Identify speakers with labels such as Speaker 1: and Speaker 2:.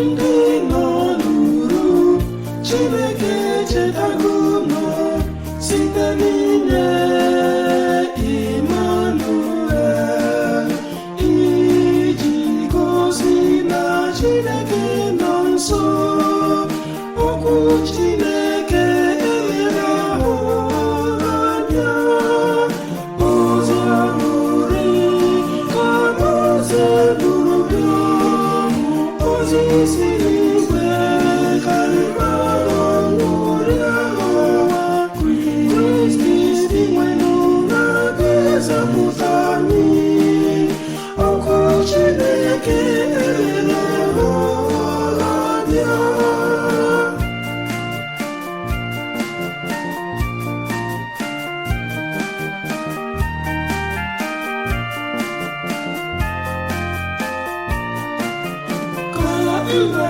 Speaker 1: Ndị nọ n'uru Chineke chetago nọ site n'inye Emmanuel iji gosi na Chineke nọ nso. Okwu Chineke elere ahụ anya, ozi aṅụrị ka Mose buru bịa. Ozi si n'igwe karịrị ọṅụrị ahụ, Kristi si n'ụra ga-ezipụta anyị. Okwu Chineke elere ahụ anya. Mba